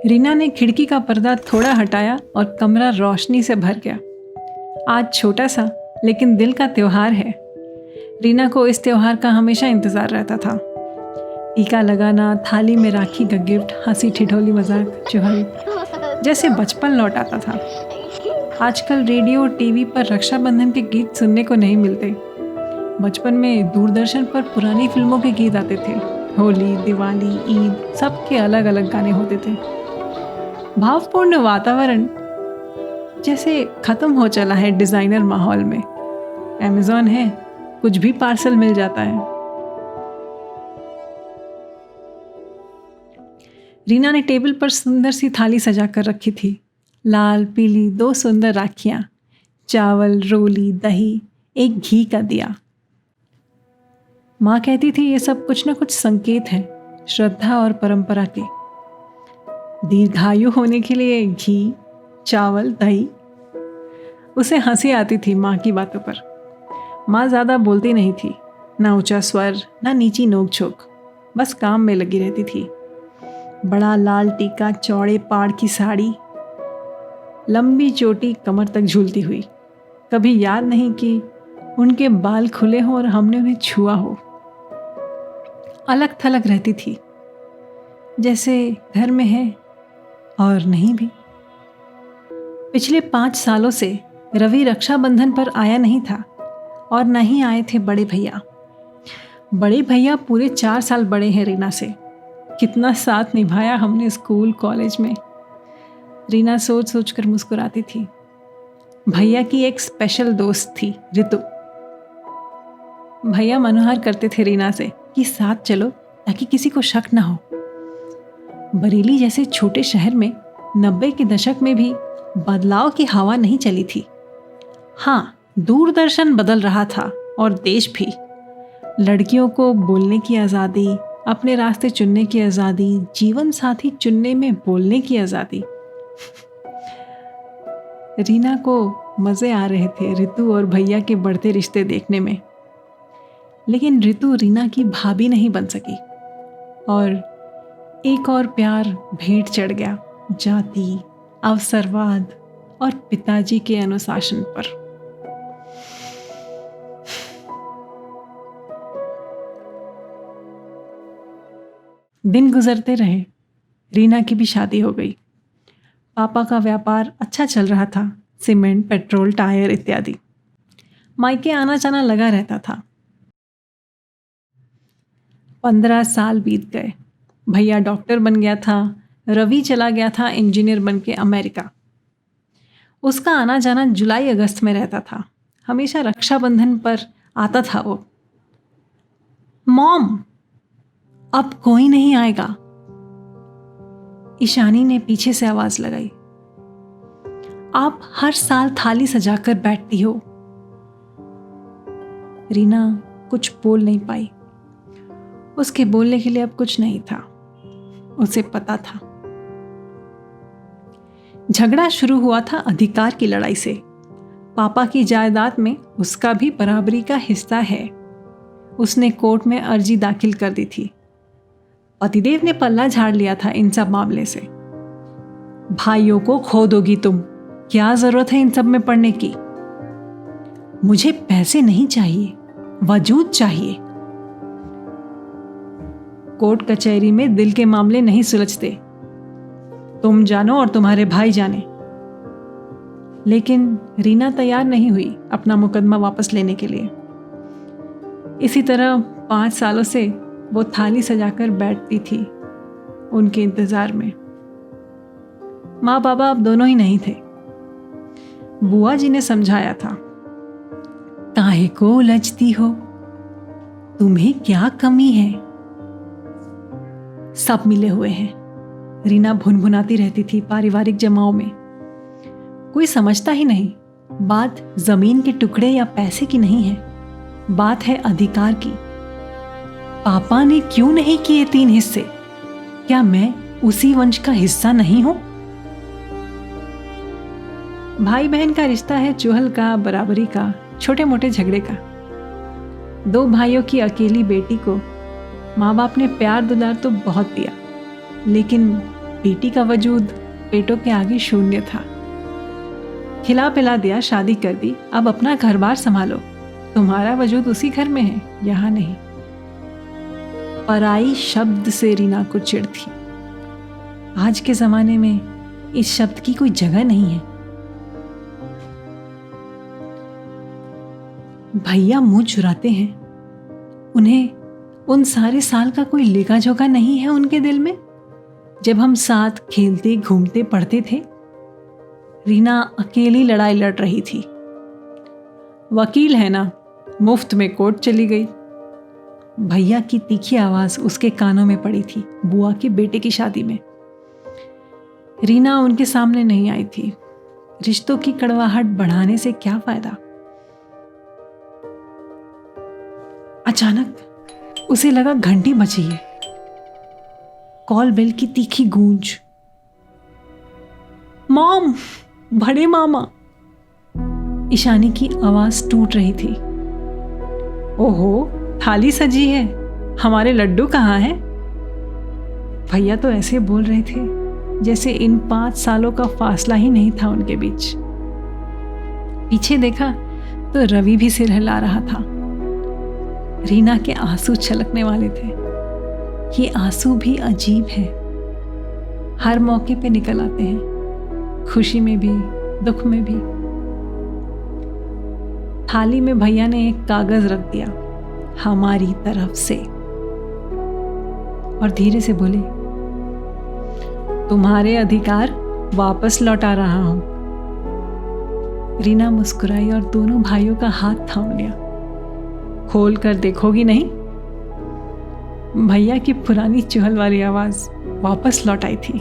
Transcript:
रीना ने खिड़की का पर्दा थोड़ा हटाया और कमरा रोशनी से भर गया। आज छोटा सा लेकिन दिल का त्योहार है। रीना को इस त्योहार का हमेशा इंतज़ार रहता था। टीका लगाना, थाली में राखी का गिफ्ट, हंसी ठिठोली मजाक, चुहल, जैसे बचपन लौट आता था। आजकल रेडियो और टीवी पर रक्षाबंधन के गीत सुनने को नहीं मिलते। बचपन में दूरदर्शन पर पुरानी फिल्मों के गीत आते थे। होली, दिवाली, ईद, सबके अलग अलग गाने होते थे। भावपूर्ण वातावरण जैसे खत्म हो चला है डिज़ाइनर माहौल में। अमेज़ॉन है, कुछ भी पार्सल मिल जाता है। रीना ने टेबल पर सुंदर सी थाली सजा कर रखी थी। लाल पीली 2 सुंदर राखियाँ, चावल, रोली, दही, एक घी का दिया। माँ कहती थी ये सब कुछ न कुछ संकेत है श्रद्धा और परंपरा के। दीर्घायु होने के लिए घी, चावल, दही। उसे हंसी आती थी माँ की बातों पर। माँ ज़्यादा बोलती नहीं थी, ना ऊंचा स्वर, ना नीची नोक झोंक, बस काम में लगी रहती थी। बड़ा लाल टीका, चौड़े पाड़ की साड़ी, लंबी चोटी कमर तक झूलती हुई। कभी याद नहीं कि उनके बाल खुले हों और हमने उन्हें छुआ हो। अलग थलग रहती थी, जैसे घर में है और नहीं भी। पिछले 5 सालों से रवि रक्षाबंधन पर आया नहीं था और न ही आए थे बड़े भैया। बड़े भैया पूरे 4 साल बड़े हैं रीना से। कितना साथ निभाया हमने स्कूल कॉलेज में। रीना सोच सोच कर मुस्कुराती थी। भैया की एक स्पेशल दोस्त थी, ऋतु। भैया मनोहर करते थे रीना से कि साथ चलो ताकि किसी को शक ना हो। बरेली जैसे छोटे शहर में 90 के दशक में भी बदलाव की हवा नहीं चली थी। हाँ, दूरदर्शन बदल रहा था और देश भी। लड़कियों को बोलने की आज़ादी, अपने रास्ते चुनने की आज़ादी, जीवन साथी चुनने में बोलने की आज़ादी। रीना को मज़े आ रहे थे ऋतु और भैया के बढ़ते रिश्ते देखने में। लेकिन ऋतु रीना की भाभी नहीं बन सकी और एक और प्यार भेंट चढ़ गया, जाति, अवसरवाद और पिताजी के अनुशासन पर। दिन गुजरते रहे। रीना की भी शादी हो गई। पापा का व्यापार अच्छा चल रहा था, सीमेंट, पेट्रोल, टायर इत्यादि। मायके आना जाना लगा रहता था। 15 साल बीत गए। भैया डॉक्टर बन गया था, रवि चला गया था इंजीनियर बन के अमेरिका। उसका आना जाना जुलाई अगस्त में रहता था। हमेशा रक्षाबंधन पर आता था वो। मॉम, अब कोई नहीं आएगा, ईशानी ने पीछे से आवाज लगाई। आप हर साल थाली सजाकर बैठती हो। रीना कुछ बोल नहीं पाई। उसके बोलने के लिए अब कुछ नहीं था। उसे पता था। झगड़ा शुरू हुआ था अधिकार की लड़ाई से। पापा की जायदाद में उसका भी बराबरी का हिस्सा है। उसने कोर्ट में अर्जी दाखिल कर दी थी। पतिदेव ने पल्ला झाड़ लिया था इन सब मामले से। भाइयों को खो दोगी तुम, क्या जरूरत है इन सब में पड़ने की। मुझे पैसे नहीं चाहिए, वजूद चाहिए। कोर्ट कचहरी में दिल के मामले नहीं सुलझते। तुम जानो और तुम्हारे भाई जाने। लेकिन रीना तैयार नहीं हुई अपना मुकदमा वापस लेने के लिए। इसी तरह 5 सालों से वो थाली सजाकर बैठती थी उनके इंतजार में। माँ बाबा अब दोनों ही नहीं थे। बुआ जी ने समझाया था, काहे को उलझती हो, तुम्हें क्या कमी है। सब मिले हुए हैं। रीना भुनभुनाती रहती थी पारिवारिक जमाओं में। कोई समझता ही नहीं। बात जमीन के टुकड़े या पैसे की नहीं है, बात है अधिकार की। पापा ने क्यों नहीं किए 3 हिस्से? क्या मैं उसी वंश का हिस्सा नहीं हूं? भाई बहन का रिश्ता है चुहल का, बराबरी का, छोटे मोटे झगड़े का। 2 भाइयों की अकेली बेटी को माँ बाप ने प्यार दुलार तो बहुत दिया, लेकिन बेटी का वजूद पेटों के आगे शून्य था। खिला पिला दिया, शादी कर दी, अब अपना घर बार संभालो। तुम्हारा वजूद उसी घर में है, यहाँ नहीं। पराई शब्द से रीना को चिढ़ थी। आज के जमाने में इस शब्द की कोई जगह नहीं है। भैया मुंह चुराते हैं, उन्हें उन सारे साल का कोई लेखा जोखा नहीं है उनके दिल में, जब हम साथ खेलते घूमते पढ़ते थे। रीना अकेली लड़ाई लड़ रही थी। वकील है ना, मुफ्त में कोर्ट चली गई। भैया की तीखी आवाज उसके कानों में पड़ी थी। बुआ के बेटे की शादी में रीना उनके सामने नहीं आई थी। रिश्तों की कड़वाहट बढ़ाने से क्या फायदा। अचानक उसे लगा घंटी बजी है। कॉल बेल की तीखी गूंज। मॉम, बड़े मामा। ईशानी की आवाज टूट रही थी। ओहो, थाली सजी है, हमारे लड्डू कहाँ हैं? भैया तो ऐसे बोल रहे थे जैसे इन 5 सालों का फासला ही नहीं था उनके बीच। पीछे देखा तो रवि भी सिर हिला रहा था। रीना के आंसू छलकने वाले थे। ये आंसू भी अजीब है, हर मौके पे निकल आते हैं, खुशी में भी दुख में भी। थाली में भैया ने एक कागज रख दिया, हमारी तरफ से, और धीरे से बोले, तुम्हारे अधिकार वापस लौटा रहा हूं। रीना मुस्कुराई और दोनों भाइयों का हाथ थाम लिया। खोल कर देखोगी नहीं? भैया की पुरानी चुहल वाली आवाज वापस लौट आई थी।